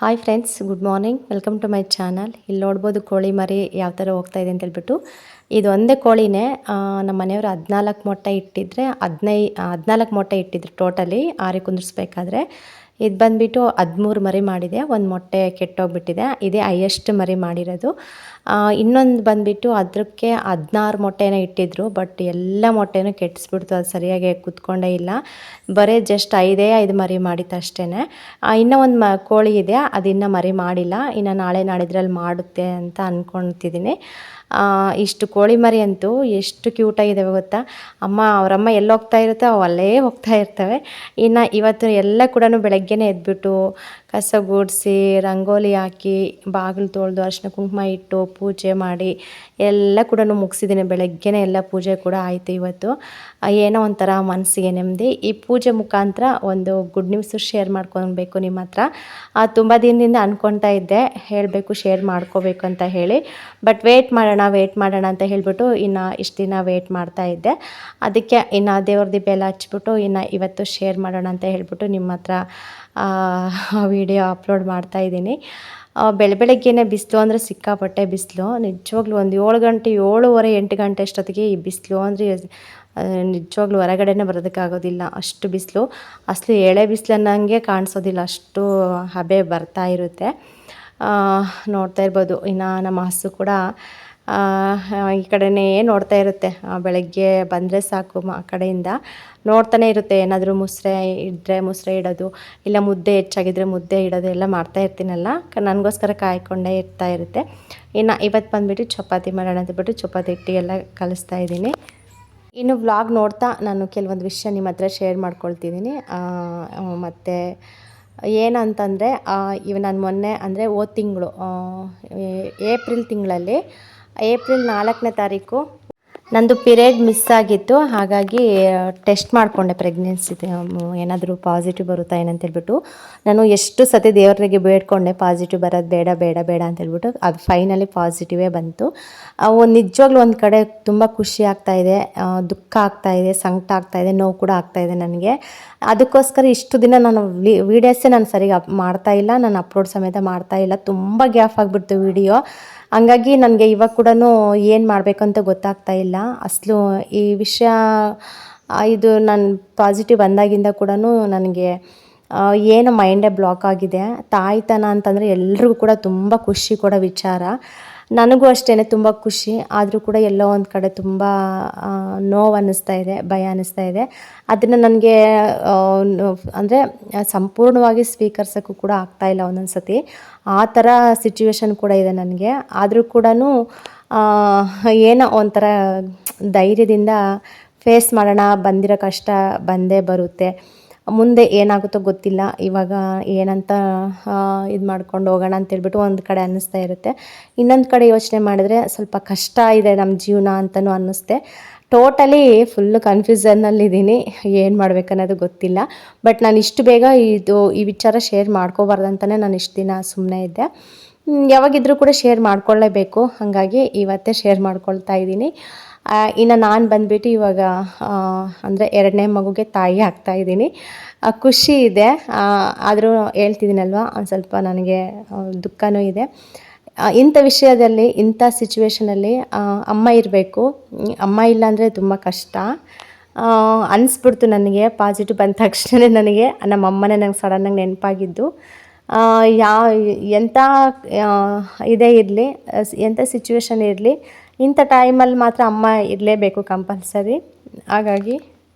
Hi friends, good morning. Welcome to my channel. ಇಲ್ಲಿ ನೋಡ್ಬೋದು ಕೋಳಿ ಮರಿ ಯಾವ ಥರ ಹೋಗ್ತಾ ಇದೆ ಅಂತ ಹೇಳ್ಬಿಟ್ಟು. ಇದು ಒಂದೇ ಕೋಳಿನೇ. ನಮ್ಮ ಮನೆಯವರು 14 ಮೊಟ್ಟೆ ಇಟ್ಟಿದ್ರೆ 14 ಮೊಟ್ಟೆ ಇಟ್ಟಿದ್ರು ಟೋಟಲಿ ಆರಿ ಕುಂದಿರ್ಸ್ಬೇಕಾದ್ರೆ. ಇದು ಬಂದುಬಿಟ್ಟು 13 ಮರಿ ಮಾಡಿದೆ. ಒಂದು ಮೊಟ್ಟೆ ಕೆಟ್ಟೋಗ್ಬಿಟ್ಟಿದೆ. ಇದೇ ಹೈಯೆಸ್ಟ್ ಮರಿ ಮಾಡಿರೋದು. ಇನ್ನೊಂದು ಬಂದುಬಿಟ್ಟು ಅದಕ್ಕೆ 16 ಮೊಟ್ಟೆನ ಇಟ್ಟಿದ್ರು. ಬಟ್ ಎಲ್ಲ ಮೊಟ್ಟೆನೂ ಕೆಟ್ಟಿಸ್ಬಿಡ್ತು. ಅದು ಸರಿಯಾಗಿ ಕುತ್ಕೊಂಡೇ ಇಲ್ಲ. ಬರೀ ಜಸ್ಟ್ 5 ಮರಿ ಮಾಡಿತ್ತು ಅಷ್ಟೇ. ಇನ್ನೂ ಒಂದು ಕೋಳಿ ಇದೆ, ಅದು ಇನ್ನೂ ಮರಿ ಮಾಡಿಲ್ಲ. ಇನ್ನು ನಾಳೆ ನಾಡಿದ್ರಲ್ಲಿ ಮಾಡುತ್ತೆ ಅಂತ ಅಂದ್ಕೊಳ್ತಿದ್ದೀನಿ. ಇಷ್ಟು ಕೋಳಿ ಮರಿ ಅಂತೂ ಎಷ್ಟು ಕ್ಯೂಟಾಗಿದ್ದಾವೆ ಗೊತ್ತಾ. ಅವರಮ್ಮ ಎಲ್ಲಿ ಹೋಗ್ತಾ ಇರುತ್ತೋ ಅವು ಅಲ್ಲೇ ಹೋಗ್ತಾ ಇರ್ತವೆ. ಇನ್ನು ಇವತ್ತು ಎಲ್ಲ ಕೂಡ ಬೆಳಗ್ಗೆನೇ ಎದ್ಬಿಟ್ಟು ಕಸ ಗುಡಿಸಿ ರಂಗೋಲಿ ಹಾಕಿ ಬಾಗಿಲು ತೊಳೆದು ಅರಿಶಿನ ಕುಂಕುಮ ಇಟ್ಟು ಪೂಜೆ ಮಾಡಿ ಎಲ್ಲ ಕೂಡ ಮುಗಿಸಿದ್ದೀನಿ. ಬೆಳಗ್ಗೆನೇ ಎಲ್ಲ ಪೂಜೆ ಕೂಡ ಆಯಿತು ಇವತ್ತು. ಏನೋ ಒಂಥರ ಮನಸ್ಸಿಗೆ ನೆಮ್ಮದಿ. ಈ ಪೂಜೆ ಮುಖಾಂತರ ಒಂದು ಗುಡ್ ನ್ಯೂಸು ಶೇರ್ ಮಾಡ್ಕೊಬೇಕು ನಿಮ್ಮ ಹತ್ರ. ತುಂಬ ದಿನದಿಂದ ಅಂದ್ಕೊಳ್ತಾ ಇದ್ದೆ ಹೇಳಬೇಕು, ಶೇರ್ ಮಾಡ್ಕೋಬೇಕು ಅಂತ ಹೇಳಿ. ಬಟ್ ವೇಟ್ ಮಾಡೋಣ ಅಂತ ಹೇಳಿಬಿಟ್ಟು ಇನ್ನು ಇಷ್ಟು ದಿನ ವೇಟ್ ಮಾಡ್ತಾ ಇದ್ದೆ. ಅದಕ್ಕೆ ಇನ್ನು ದೇವ್ರ ದೀಪ ಎಲ್ಲ ಹಚ್ಬಿಟ್ಟು ಇನ್ನು ಇವತ್ತು ಶೇರ್ ಮಾಡೋಣ ಅಂತ ಹೇಳ್ಬಿಟ್ಟು ನಿಮ್ಮ ಹತ್ರ ವಿಡಿಯೋ ಅಪ್ಲೋಡ್ ಮಾಡ್ತಾಯಿದ್ದೀನಿ. ಬೆಳಗ್ಗೆನೇ ಬಿಸಿಲು ಅಂದರೆ ಸಿಕ್ಕಾಪಟ್ಟೆ ಬಿಸಿಲು. ನಿಜವಾಗ್ಲೂ ಒಂದು 7:30 8 ಗಂಟೆ ಅಷ್ಟೊತ್ತಿಗೆ ಈ ಬಿಸಿಲು ಅಂದರೆ ನಿಜವಾಗ್ಲೂ ಹೊರಗಡೆನೇ ಬರೋದಕ್ಕಾಗೋದಿಲ್ಲ, ಅಷ್ಟು ಬಿಸಿಲು. ಅಸಲು ಎಳೆ ಬಿಸಿಲು ಅನ್ನಂಗೆ ಕಾಣಿಸೋದಿಲ್ಲ, ಅಷ್ಟು ಹಬೆ ಬರ್ತಾ ಇರುತ್ತೆ. ನೋಡ್ತಾ ಇರ್ಬೋದು. ಇನ್ನು ನಮ್ಮ ಹಸು ಕೂಡ ಈ ಕಡೆನೇ ನೋಡ್ತಾ ಇರುತ್ತೆ. ಬೆಳಗ್ಗೆ ಬಂದರೆ ಸಾಕು ಆ ಕಡೆಯಿಂದ ನೋಡ್ತಾನೆ ಇರುತ್ತೆ. ಏನಾದರೂ ಮುಸ್ರೆ ಇದ್ದರೆ ಮುಸ್ರೆ ಇಡೋದು, ಇಲ್ಲ ಮುದ್ದೆ ಹೆಚ್ಚಾಗಿದ್ದರೆ ಮುದ್ದೆ ಇಡೋದು ಎಲ್ಲ ಮಾಡ್ತಾ ಇರ್ತೀನಲ್ಲ, ನನಗೋಸ್ಕರ ಕಾಯ್ಕೊಂಡೇ ಇರ್ತಾ ಇರುತ್ತೆ. ಇನ್ನು ಇವತ್ತು ಬಂದುಬಿಟ್ಟು ಚಪಾತಿ ಮಾಡೋಣ ಅಂತಬಿಟ್ಟು ಚಪಾತಿ ಹಿಟ್ಟು ಎಲ್ಲ ಕಲಿಸ್ತಾ ಇದ್ದೀನಿ. ಇನ್ನು ವ್ಲಾಗ್ ನೋಡ್ತಾ ನಾನು ಕೆಲವೊಂದು ವಿಷಯ ನಿಮ್ಮ ಹತ್ರ ಶೇರ್ ಮಾಡ್ಕೊಳ್ತಿದ್ದೀನಿ. ಮತ್ತು ಏನಂತಂದರೆ ನಾನು ಮೊನ್ನೆ ಅಂದರೆ ಹೋದ ತಿಂಗಳು ಏಪ್ರಿಲ್ ತಿಂಗಳಲ್ಲಿ ಏಪ್ರಿಲ್ 4ನೇ ತಾರೀಕು ನಂದು ಪೀರಿಯಡ್ ಮಿಸ್ ಆಗಿತ್ತು. ಹಾಗಾಗಿ ಟೆಸ್ಟ್ ಮಾಡಿಕೊಂಡೆ ಪ್ರೆಗ್ನೆನ್ಸಿದು ಏನಾದರೂ ಪಾಸಿಟಿವ್ ಬರುತ್ತಾ ಏನಂತೇಳ್ಬಿಟ್ಟು. ನಾನು ಎಷ್ಟು ಸತಿ ದೇವರಿಗೆ ಬೇಡ್ಕೊಂಡೆ ಪಾಸಿಟಿವ್ ಬರೋದು ಬೇಡ ಅಂತೇಳ್ಬಿಟ್ಟು. ಅದು ಫೈನಲಿ ಪಾಸಿಟಿವೇ ಬಂತು. ನಿಜವಾಗ್ಲೂ ಒಂದು ಕಡೆ ತುಂಬ ಖುಷಿ ಆಗ್ತಾಯಿದೆ, ದುಃಖ ಆಗ್ತಾಯಿದೆ, ಸಂಕಟ ಆಗ್ತಾಯಿದೆ, ನೋವು ಕೂಡ ಆಗ್ತಾಯಿದೆ ನನಗೆ. ಅದಕ್ಕೋಸ್ಕರ ಇಷ್ಟು ದಿನ ನಾನು ವೀಡಿಯೋಸೇ ನಾನು ಸರಿಗೆ ಮಾಡ್ತಾಯಿಲ್ಲ, ನಾನು ಅಪ್ಲೋಡ್ ಸಮೇತ ಮಾಡ್ತಾಯಿಲ್ಲ. ತುಂಬ ಗ್ಯಾಪ್ ಆಗಿಬಿಡ್ತು ವೀಡಿಯೋ. ಹಂಗಾಗಿ ನನಗೆ ಇವಾಗ ಕೂಡ ಏನು ಮಾಡಬೇಕು ಅಂತ ಗೊತ್ತಾಗ್ತಾ ಇಲ್ಲ. ಅಸಲು ಈ ವಿಷಯ ಇದು ನಾನು ಪಾಸಿಟಿವ್ ಬಂದಾಗಿಂದ ಕೂಡ ನನಗೆ ಏನು ಮೈಂಡೇ ಬ್ಲಾಕ್ ಆಗಿದೆ. ತಾಯ್ತನ ಅಂತಂದರೆ ಎಲ್ರಿಗೂ ಕೂಡ ತುಂಬ ಖುಷಿ ಕೊಡೋ ವಿಚಾರ. ನನಗೂ ಅಷ್ಟೇ ತುಂಬ ಖುಷಿ. ಆದರೂ ಕೂಡ ಎಲ್ಲೋ ಒಂದು ಕಡೆ ತುಂಬ ನೋವು ಅನ್ನಿಸ್ತಾ ಇದೆ, ಭಯ ಅನ್ನಿಸ್ತಾ ಇದೆ. ಅದನ್ನು ನನಗೆ ಅಂದರೆ ಸಂಪೂರ್ಣವಾಗಿ ಸ್ವೀಕರಿಸೋಕ್ಕೂ ಕೂಡ ಆಗ್ತಾಯಿಲ್ಲ ಒಂದೊಂದು ಸತಿ. ಆ ಥರ ಸಿಚುವೇಶನ್ ಕೂಡ ಇದೆ ನನಗೆ. ಆದರೂ ಕೂಡ ಏನೋ ಒಂಥರ ಧೈರ್ಯದಿಂದ ಫೇಸ್ ಮಾಡೋಣ, ಬಂದಿರೋ ಕಷ್ಟ ಬಂದೇ ಬರುತ್ತೆ, ಮುಂದೆ ಏನಾಗುತ್ತೋ ಗೊತ್ತಿಲ್ಲ, ಇವಾಗ ಏನಂತ ಇದು ಮಾಡ್ಕೊಂಡು ಹೋಗೋಣ ಅಂತೇಳ್ಬಿಟ್ಟು ಒಂದು ಕಡೆ ಅನ್ನಿಸ್ತಾ ಇರುತ್ತೆ. ಇನ್ನೊಂದು ಕಡೆ ಯೋಚನೆ ಮಾಡಿದ್ರೆ ಸ್ವಲ್ಪ ಕಷ್ಟ ಇದೆ ನಮ್ಮ ಜೀವನ ಅಂತಲೂ ಅನ್ನಿಸ್ತೆ. ಟೋಟಲಿ ಫುಲ್ಲು ಕನ್ಫ್ಯೂಸನ್ನಲ್ಲಿದ್ದೀನಿ, ಏನು ಮಾಡಬೇಕನ್ನೋದು ಗೊತ್ತಿಲ್ಲ. ಬಟ್ ನಾನು ಇಷ್ಟು ಬೇಗ ಈ ವಿಚಾರ ಶೇರ್ ಮಾಡ್ಕೋಬಾರ್ದಂತಲೇ ನಾನು ಇಷ್ಟು ದಿನ ಸುಮ್ಮನೆ ಇದ್ದೆ. ಯಾವಾಗಿದ್ರೂ ಕೂಡ ಶೇರ್ ಮಾಡ್ಕೊಳ್ಳೇಬೇಕು. ಹಾಗಾಗಿ ಇವತ್ತೇ ಶೇರ್ ಮಾಡ್ಕೊಳ್ತಾ ಇದ್ದೀನಿ. ಇನ್ನು ನಾನು ಬಂದುಬಿಟ್ಟು ಇವಾಗ ಅಂದರೆ 2ನೇ ಮಗುಗೆ ತಾಯಿ ಆಗ್ತಾಯಿದ್ದೀನಿ. ಖುಷಿ ಇದೆ, ಆದರೂ ಹೇಳ್ತಿದ್ದೀನಲ್ವ, ಒಂದು ಸ್ವಲ್ಪ ನನಗೆ ದುಃಖನೂ ಇದೆ. ಇಂಥ ವಿಷಯದಲ್ಲಿ, ಇಂಥ ಸಿಚುವೇಷನಲ್ಲಿ ಅಮ್ಮ ಇರಬೇಕು. ಅಮ್ಮ ಇಲ್ಲ ತುಂಬ ಕಷ್ಟ ಅನಿಸ್ಬಿಡ್ತು ನನಗೆ. ಪಾಸಿಟಿವ್ ಬಂದ ತಕ್ಷಣ ನನಗೆ ನಮ್ಮ ಅಮ್ಮನೇ ನಂಗೆ ಸಡನ್ನಾಗಿ ನೆನಪಾಗಿದ್ದು. ಎಂಥ ಇದೇ ಇರಲಿ, ಎಂಥ ಸಿಚುವೇಶನ್ ಇರಲಿ, ಇಂಥ ಟೈಮಲ್ಲಿ ಮಾತ್ರ ಅಮ್ಮ ಇರಲೇಬೇಕು ಕಂಪಲ್ಸರಿ. ಹಾಗಾಗಿ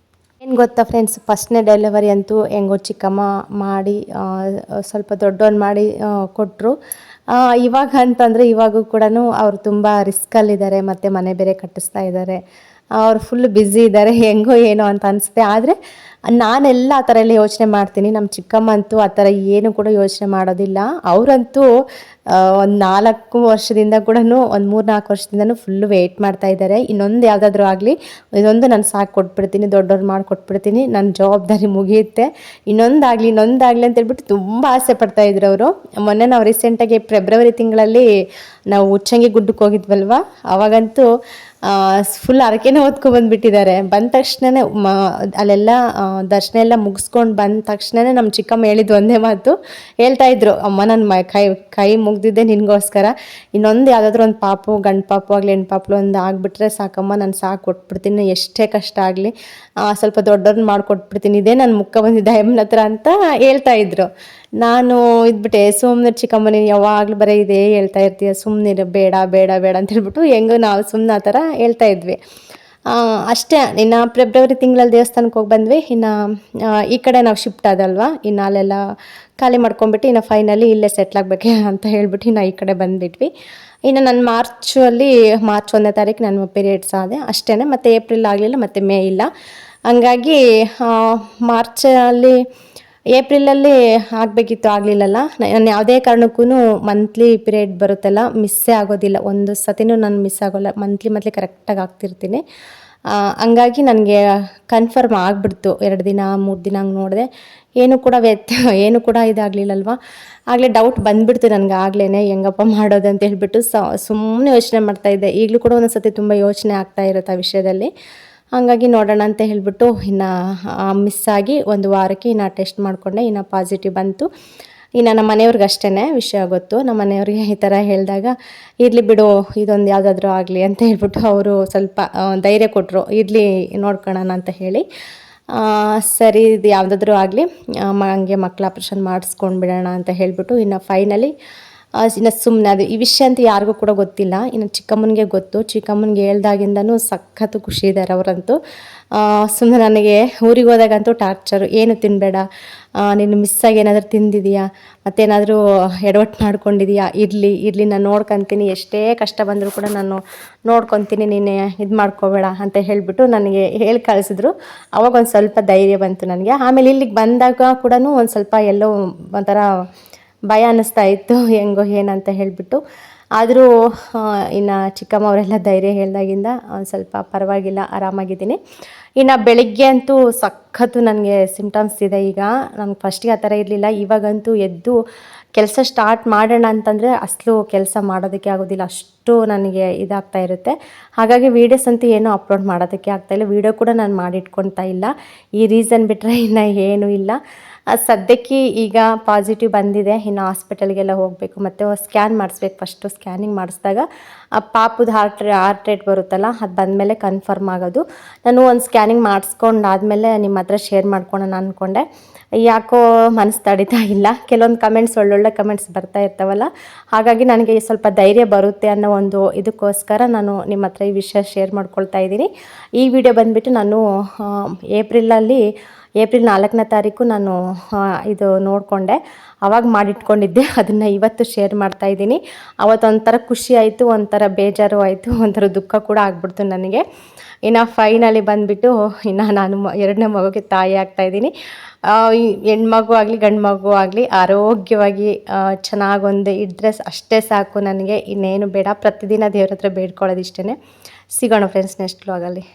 ಏನು ಗೊತ್ತಾ ಫ್ರೆಂಡ್ಸ್, ಫಸ್ಟ್ನೇ ಡೆಲಿವರಿ ಅಂತೂ ಹೆಂಗೋ ಚಿಕ್ಕಮ್ಮ ಮಾಡಿ ಸ್ವಲ್ಪ ದೊಡ್ಡವನು ಮಾಡಿ ಕೊಟ್ಟರು. ಇವಾಗ ಅಂತಂದರೆ ಇವಾಗೂ ಕೂಡ ಅವರು ತುಂಬ ರಿಸ್ಕಲ್ಲಿದ್ದಾರೆ, ಮತ್ತು ಮನೆ ಬೇರೆ ಕಟ್ಟಿಸ್ತಾ ಇದ್ದಾರೆ. ಅವ್ರು ಫುಲ್ ಬ್ಯುಸಿ ಇದ್ದಾರೆ, ಹೆಂಗೋ ಏನೋ ಅಂತ ಅನಿಸುತ್ತೆ. ಆದರೆ ನಾನೆಲ್ಲ ಆ ಥರ ಎಲ್ಲ ಯೋಚನೆ ಮಾಡ್ತೀನಿ. ನಮ್ಮ ಚಿಕ್ಕಮ್ಮ ಅಂತೂ ಆ ಥರ ಏನು ಕೂಡ ಯೋಚನೆ ಮಾಡೋದಿಲ್ಲ. ಅವರಂತೂ ಒಂದು 4 ವರ್ಷದಿಂದ ಕೂಡ ಒಂದು 3-4 ವರ್ಷದಿಂದನೂ ಫುಲ್ಲು ವೆಯ್ಟ್ ಮಾಡ್ತಾ ಇದ್ದಾರೆ. ಇನ್ನೊಂದು ಯಾವುದಾದ್ರೂ ಆಗಲಿ, ಇದೊಂದು ನಾನು ಸಾಕು ಕೊಟ್ಬಿಡ್ತೀನಿ, ದೊಡ್ಡವ್ರು ಮಾಡಿಕೊಟ್ಬಿಡ್ತೀನಿ, ನನ್ನ ಜವಾಬ್ದಾರಿ ಮುಗಿಯುತ್ತೆ, ಇನ್ನೊಂದಾಗಲಿ ಅಂತೇಳ್ಬಿಟ್ಟು ತುಂಬ ಆಸೆ ಪಡ್ತಾಯಿದ್ರು ಅವರು. ಮೊನ್ನೆ ನಾವು ರೀಸೆಂಟಾಗಿ ಫೆಬ್ರವರಿ ತಿಂಗಳಲ್ಲಿ ನಾವು ಉಚ್ಚಂಗಿ ಗುಡ್ಡಕ್ಕೆ ಹೋಗಿದ್ವಲ್ವ, ಅವಾಗಂತೂ ಫುಲ್ ಹರಕೆನೇ ಹೊತ್ಕೊಬಂದುಬಿಟ್ಟಿದ್ದಾರೆ. ಬಂದ ತಕ್ಷಣವೇ ಅಲ್ಲೆಲ್ಲ ದರ್ಶನ ಎಲ್ಲ ಮುಗಿಸ್ಕೊಂಡು ಬಂದ ತಕ್ಷಣವೇ ನಮ್ಮ ಚಿಕ್ಕಮ್ಮ ಹೇಳಿದ್ದು ಒಂದೇ ಮಾತು ಹೇಳ್ತಾಯಿದ್ರು, ಅಮ್ಮ ನನ್ನ ಕೈ ಮುಗ್ದಿದ್ದೆ ನಿನಗೋಸ್ಕರ, ಇನ್ನೊಂದು ಯಾವುದಾದ್ರೂ ಒಂದು ಪಾಪು ಗಂಡು ಪಾಪು ಆಗಲಿ ಹೆಣ್ಣು ಪಾಪು ಒಂದು ಆಗಿಬಿಟ್ರೆ ಸಾಕಮ್ಮ, ನಾನು ಸಾಕು ಕೊಟ್ಬಿಡ್ತೀನಿ, ಎಷ್ಟೇ ಕಷ್ಟ ಆಗಲಿ ಸ್ವಲ್ಪ ದೊಡ್ಡವ್ರನ್ನ ಮಾಡಿಕೊಟ್ಬಿಡ್ತೀನಿ, ಇದೇ ನನ್ನ ಮುಖ ಬಂದಿದ್ದ ಅಮ್ಮನ ಹತ್ರ ಅಂತ ಹೇಳ್ತಾಯಿದ್ರು. ನಾನು ಇದ್ಬಿಟ್ಟೆ, ಸುಮ್ಮನೆ ಚಿಕ್ಕಮ್ಮ ನೀನು ಯಾವಾಗಲೂ ಬರೀ ಇದೇ ಹೇಳ್ತಾ ಇರ್ತೀಯ, ಸುಮ್ಮನೆ ಬೇಡ ಬೇಡ ಬೇಡ ಅಂತ ಹೇಳ್ಬಿಟ್ಟು ಹೆಂಗೋ ನಾವು ಸುಮ್ಮನೆ ಆ ಥರ ಹೇಳ್ತಾ ಇದ್ವಿ. ಅಷ್ಟೇ, ಇನ್ನು ಫೆಬ್ರವರಿ ತಿಂಗಳಲ್ಲಿ ದೇವಸ್ಥಾನಕ್ಕೆ ಹೋಗಿ ಬಂದ್ವಿ. ಇನ್ನು ಈ ಕಡೆ ನಾವು ಶಿಫ್ಟ್ ಆದಲ್ವಾ, ಇನ್ನು ಅಲ್ಲೆಲ್ಲ ಖಾಲಿ ಮಾಡ್ಕೊಂಬಿಟ್ಟು ಇನ್ನು ಫೈನಲಿ ಇಲ್ಲೇ ಸೆಟ್ಲ್ ಆಗಬೇಕೆ ಅಂತ ಹೇಳ್ಬಿಟ್ಟು ಇನ್ನು ಈ ಕಡೆ ಬಂದುಬಿಟ್ವಿ. ಇನ್ನು ನಾನು ಮಾರ್ಚ್ 1ನೇ ತಾರೀಕು ನಾನು ಪೀರಿಯಡ್ಸ್ ಆದೆ ಅಷ್ಟೇ, ಮತ್ತು ಏಪ್ರಿಲ್ ಆಗಲಿಲ್ಲ, ಮತ್ತು ಮೇ ಇಲ್ಲ. ಹಂಗಾಗಿ ಏಪ್ರಿಲಲ್ಲಿ ಆಗಬೇಕಿತ್ತು, ಆಗಲಿಲ್ಲಲ್ಲ. ನಾನು ಯಾವುದೇ ಕಾರಣಕ್ಕೂ ಮಂತ್ಲಿ ಪೀರಿಯಡ್ ಬರುತ್ತಲ್ಲ ಮಿಸ್ಸೇ ಆಗೋದಿಲ್ಲ, ಒಂದು ಸತಿನೂ ನಾನು ಮಿಸ್ ಆಗೋಲ್ಲ, ಮಂತ್ಲಿ ಕರೆಕ್ಟಾಗಿ ಆಗ್ತಿರ್ತೀನಿ. ಹಂಗಾಗಿ ನನಗೆ ಕನ್ಫರ್ಮ್ ಆಗಿಬಿಡ್ತು. 2 ದಿನ 3 ದಿನ ಹಂಗೆ ನೋಡಿದೆ, ಏನು ಕೂಡ ಇದಾಗಲಿಲ್ಲಲ್ವ. ಆಗಲೇ ಡೌಟ್ ಬಂದುಬಿಡ್ತು ನನಗೆ, ಆಗ್ಲೇ ಹೆಂಗಪ್ಪ ಮಾಡೋದು ಅಂತ ಹೇಳ್ಬಿಟ್ಟು ಸುಮ್ಮನೆ ಯೋಚನೆ ಮಾಡ್ತಾಯಿದ್ದೆ. ಈಗಲೂ ಕೂಡ ಒಂದೊಂದು ಸತಿ ತುಂಬ ಯೋಚನೆ ಆಗ್ತಾ ಇರುತ್ತೆ ಆ ವಿಷಯದಲ್ಲಿ. ಹಾಗಾಗಿ ನೋಡೋಣ ಅಂತ ಹೇಳಿಬಿಟ್ಟು ಇನ್ನು ಮಿಸ್ ಆಗಿ ಒಂದು ವಾರಕ್ಕೆ ಇನ್ನು ಟೆಸ್ಟ್ ಮಾಡಿಕೊಂಡೆ, ಇನ್ನು ಪಾಸಿಟಿವ್ ಬಂತು. ಇನ್ನು ನಮ್ಮ ಮನೆಯವ್ರಿಗೆ ಅಷ್ಟೇ ವಿಷಯ ಗೊತ್ತು. ನಮ್ಮ ಮನೆಯವ್ರಿಗೆ ಈ ಥರ ಹೇಳಿದಾಗ, ಇರಲಿ ಬಿಡು ಇದೊಂದು ಯಾವುದಾದ್ರೂ ಆಗಲಿ ಅಂತ ಹೇಳ್ಬಿಟ್ಟು ಅವರು ಸ್ವಲ್ಪ ಧೈರ್ಯ ಕೊಟ್ಟರು, ಇರಲಿ ನೋಡ್ಕೊಳ್ಳೋಣ ಅಂತ ಹೇಳಿ. ಸರಿ, ಇದು ಯಾವುದಾದ್ರೂ ಆಗಲಿ, ಹಂಗೆ ಮಕ್ಕಳ ಆಪ್ರೇಷನ್ ಮಾಡಿಸ್ಕೊಂಡು ಬಿಡೋಣ ಅಂತ ಹೇಳಿಬಿಟ್ಟು ಇನ್ನು ಫೈನಲಿ ಇನ್ನು ಸುಮ್ಮನೆ ಅದು ಈ ವಿಷಯ ಅಂತ ಯಾರಿಗೂ ಕೂಡ ಗೊತ್ತಿಲ್ಲ, ಇನ್ನು ಚಿಕ್ಕಮ್ಮನಿಗೆ ಗೊತ್ತು. ಚಿಕ್ಕಮ್ಮನಿಗೆ ಹೇಳ್ದಾಗಿಂದನೂ ಸಖತ್ತು ಖುಷಿ ಇದ್ದಾರೆ ಅವರಂತೂ. ಸುಮ್ಮನೆ ನನಗೆ ಊರಿಗೆ ಹೋದಾಗಂತೂ ಟಾರ್ಚರು, ಏನು ತಿನ್ನಬೇಡ, ನೀನು ಮಿಸ್ಸಾಗಿ ಏನಾದರೂ ತಿಂದಿದೆಯಾ, ಮತ್ತೇನಾದರೂ ಎಡವಟ್ಟು ಮಾಡ್ಕೊಂಡಿದೆಯಾ, ಇರಲಿ ನಾನು ನೋಡ್ಕೊತೀನಿ, ಎಷ್ಟೇ ಕಷ್ಟ ಬಂದರೂ ಕೂಡ ನಾನು ನೋಡ್ಕೊತೀನಿ, ನೀನು ಇದು ಮಾಡ್ಕೋಬೇಡ ಅಂತ ಹೇಳಿಬಿಟ್ಟು ನನಗೆ ಹೇಳಿ ಕಳಿಸಿದ್ರು. ಅವಾಗ ಒಂದು ಸ್ವಲ್ಪ ಧೈರ್ಯ ಬಂತು ನನಗೆ. ಆಮೇಲೆ ಇಲ್ಲಿಗೆ ಬಂದಾಗ ಕೂಡ ಒಂದು ಸ್ವಲ್ಪ ಎಲ್ಲೋ ಒಂಥರ ಭಯ ಅನ್ನಿಸ್ತಾ ಇತ್ತು, ಹೆಂಗೋ ಏನಂತ ಹೇಳಿಬಿಟ್ಟು. ಆದರೂ ಇನ್ನು ಚಿಕ್ಕಮ್ಮ ಅವರೆಲ್ಲ ಧೈರ್ಯ ಹೇಳಿದಾಗಿಂದ ಒಂದು ಸ್ವಲ್ಪ ಪರವಾಗಿಲ್ಲ, ಆರಾಮಾಗಿದ್ದೀನಿ. ಇನ್ನು ಬೆಳಿಗ್ಗೆ ಅಂತೂ ಸಖತ್ತು ನನಗೆ ಸಿಮ್ಟಮ್ಸ್ ಇದೆ. ಈಗ ನನಗೆ ಫಸ್ಟಿಗೆ ಆ ಥರ ಇರಲಿಲ್ಲ, ಇವಾಗಂತೂ ಎದ್ದು ಕೆಲಸ ಸ್ಟಾರ್ಟ್ ಮಾಡೋಣ ಅಂತಂದರೆ ಅಸಲು ಕೆಲಸ ಮಾಡೋದಕ್ಕೆ ಆಗೋದಿಲ್ಲ, ಅಷ್ಟು ನನಗೆ ಇದಾಗ್ತಾ ಇರುತ್ತೆ. ಹಾಗಾಗಿ ವೀಡಿಯೋಸ್ ಅಂತೂ ಏನೂ ಅಪ್ಲೋಡ್ ಮಾಡೋದಕ್ಕೆ ಆಗ್ತಾಯಿಲ್ಲ, ವೀಡಿಯೋ ಕೂಡ ನಾನು ಮಾಡಿಟ್ಕೊಳ್ತಾ ಇಲ್ಲ. ಈ ರೀಸನ್ ಬಿಟ್ಟರೆ ಇನ್ನು ಏನೂ ಇಲ್ಲ. ಸದ್ಯಕ್ಕೆ ಈಗ ಪಾಸಿಟಿವ್ ಬಂದಿದೆ, ಇನ್ನು ಹಾಸ್ಪಿಟಲ್ಗೆಲ್ಲ ಹೋಗಬೇಕು, ಮತ್ತು ಸ್ಕ್ಯಾನ್ ಮಾಡಿಸ್ಬೇಕು. ಫಸ್ಟು ಸ್ಕ್ಯಾನಿಂಗ್ ಮಾಡಿಸಿದಾಗ ಆ ಪಾಪುದು ಹಾರ್ಟ್ ರೇಟ್ ಬರುತ್ತಲ್ಲ, ಅದು ಬಂದಮೇಲೆ ಕನ್ಫರ್ಮ್ ಆಗೋದು. ನಾನು ಒಂದು ಸ್ಕ್ಯಾನಿಂಗ್ ಮಾಡಿಸ್ಕೊಂಡಾದಮೇಲೆ ನಿಮ್ಮ ಹತ್ರ ಶೇರ್ ಮಾಡ್ಕೊಳ್ಳೋಣ ಅಂದ್ಕೊಂಡೆ. ಯಾಕೋ ಮನಸ್ಸು ತಡೀತಾ ಇಲ್ಲ, ಕೆಲವೊಂದು ಕಮೆಂಟ್ಸ್ ಒಳ್ಳೊಳ್ಳೆ ಕಮೆಂಟ್ಸ್ ಬರ್ತಾ ಇರ್ತಾವಲ್ಲ, ಹಾಗಾಗಿ ನನಗೆ ಸ್ವಲ್ಪ ಧೈರ್ಯ ಬರುತ್ತೆ ಅನ್ನೋ ಒಂದು ಇದಕ್ಕೋಸ್ಕರ ನಾನು ನಿಮ್ಮ ಹತ್ರ ಈ ವಿಷಯ ಶೇರ್ ಮಾಡ್ಕೊಳ್ತಾ ಇದ್ದೀನಿ. ಈ ವಿಡಿಯೋ ಬಂದುಬಿಟ್ಟು ನಾನು ಏಪ್ರಿಲ್ 4ನೇ ತಾರೀಕು ನಾನು ಇದು ನೋಡಿಕೊಂಡೆ, ಆವಾಗ ಮಾಡಿಟ್ಕೊಂಡಿದ್ದೆ, ಅದನ್ನು ಇವತ್ತು ಶೇರ್ ಮಾಡ್ತಾಯಿದ್ದೀನಿ. ಅವತ್ತೊಂಥರ ಖುಷಿ ಆಯಿತು, ಒಂಥರ ಬೇಜಾರು ಆಯಿತು, ಒಂಥರ ದುಃಖ ಕೂಡ ಆಗ್ಬಿಡ್ತು ನನಗೆ. ಇನ್ನು ಫೈನಲಿ ಬಂದುಬಿಟ್ಟು ಇನ್ನು ನಾನು 2ನೇ ಮಗುಗೆ ತಾಯಿ ಆಗ್ತಾಯಿದ್ದೀನಿ. ಹೆಣ್ಮಗು ಆಗಲಿ ಗಂಡು ಮಗು ಆಗಲಿ ಆರೋಗ್ಯವಾಗಿ ಚೆನ್ನಾಗೊಂದು ಇದ್ದರೆ ಅಷ್ಟೇ ಸಾಕು ನನಗೆ, ಇನ್ನೇನು ಬೇಡ. ಪ್ರತಿದಿನ ದೇವ್ರ ಹತ್ರ ಬೇಡ್ಕೊಳ್ಳೋದು ಇಷ್ಟೇ. ಸಿಗೋಣ ಫ್ರೆಂಡ್ಸ್ ನೆಕ್ಸ್ಟ್ ವ್ಲಾಗಲ್ಲಿ.